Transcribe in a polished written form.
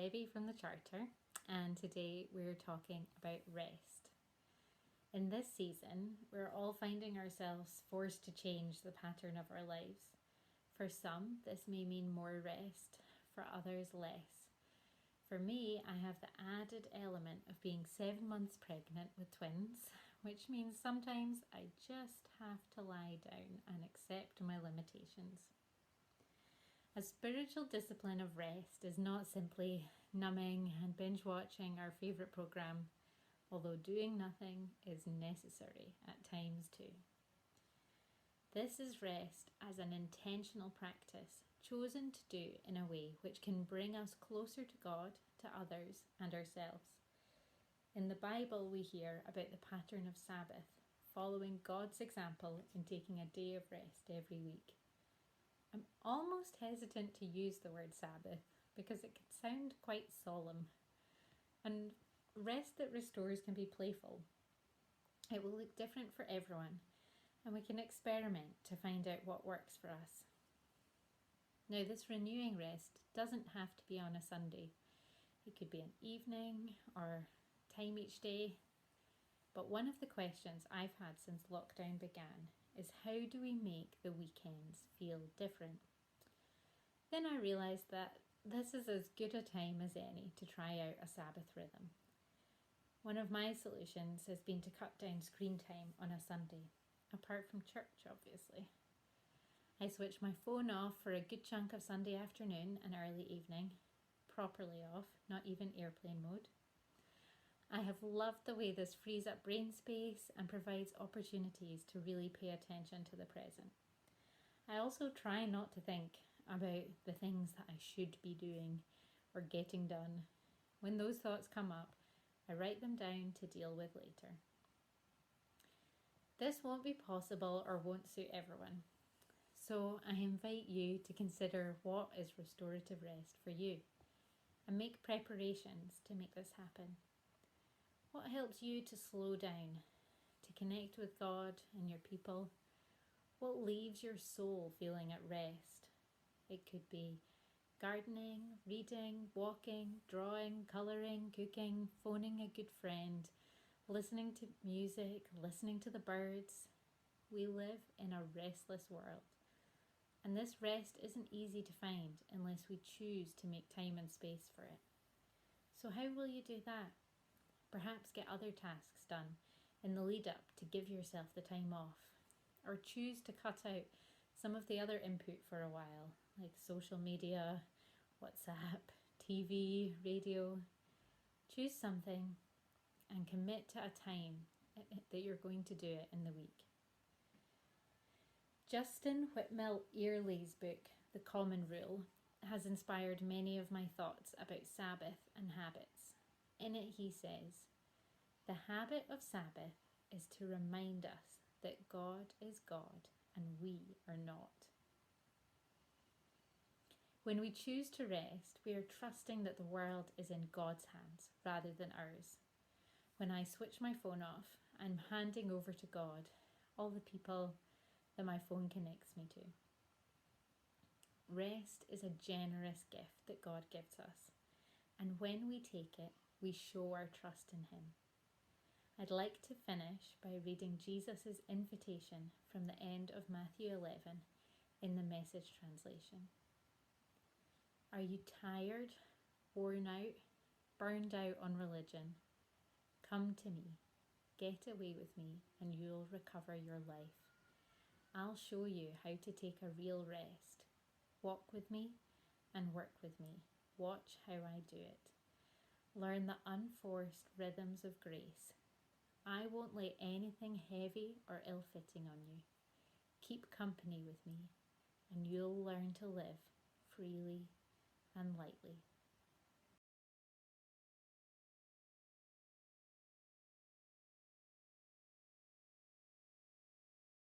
Debbie from the Charter, and today we're talking about rest. In this season, we're all finding ourselves forced to change the pattern of our lives. For some, this may mean more rest, for others, less. For me, I have the added element of being 7 months pregnant with twins, which means sometimes I just have to lie down and accept my limitations. A spiritual discipline of rest is not simply numbing and binge watching our favourite programme, although doing nothing is necessary at times too. This is rest as an intentional practice chosen to do in a way which can bring us closer to God, to others, and ourselves. In the Bible, we hear about the pattern of Sabbath, following God's example in taking a day of rest every week. I'm almost hesitant to use the word Sabbath because it can sound quite solemn. And rest that restores can be playful. It will look different for everyone, and we can experiment to find out what works for us. Now, this renewing rest doesn't have to be on a Sunday. It could be an evening or time each day. But one of the questions I've had since lockdown began is, how do we make the weekends feel different? Then I realised that this is as good a time as any to try out a Sabbath rhythm. One of my solutions has been to cut down screen time on a Sunday, apart from church, obviously. I switch my phone off for a good chunk of Sunday afternoon and early evening, properly off, not even airplane mode. I have loved the way this frees up brain space and provides opportunities to really pay attention to the present. I also try not to think about the things that I should be doing or getting done. When those thoughts come up, I write them down to deal with later. This won't be possible or won't suit everyone. So I invite you to consider what is restorative rest for you and make preparations to make this happen. What helps you to slow down, to connect with God and your people? What leaves your soul feeling at rest? It could be gardening, reading, walking, drawing, colouring, cooking, phoning a good friend, listening to music, listening to the birds. We live in a restless world, and this rest isn't easy to find unless we choose to make time and space for it. So how will you do that? Perhaps get other tasks done in the lead up to give yourself the time off, or choose to cut out some of the other input for a while, like social media, WhatsApp, TV, radio. Choose something and commit to a time that you're going to do it in the week. Justin Whitmel Earley's book, The Common Rule, has inspired many of my thoughts about Sabbath and habits. In it he says, "The habit of Sabbath is to remind us that God is God and we are not." When we choose to rest, we are trusting that the world is in God's hands rather than ours. When I switch my phone off, I'm handing over to God all the people that my phone connects me to. Rest is a generous gift that God gives us, and when we take it, we show our trust in Him. I'd like to finish by reading Jesus' invitation from the end of Matthew 11 in the Message translation. Are you tired, worn out, burned out on religion? Come to me, get away with me, and you'll recover your life. I'll show you how to take a real rest. Walk with me and work with me. Watch how I do it. Learn the unforced rhythms of grace. I won't lay anything heavy or ill-fitting on you. Keep company with me, and you'll learn to live freely and lightly.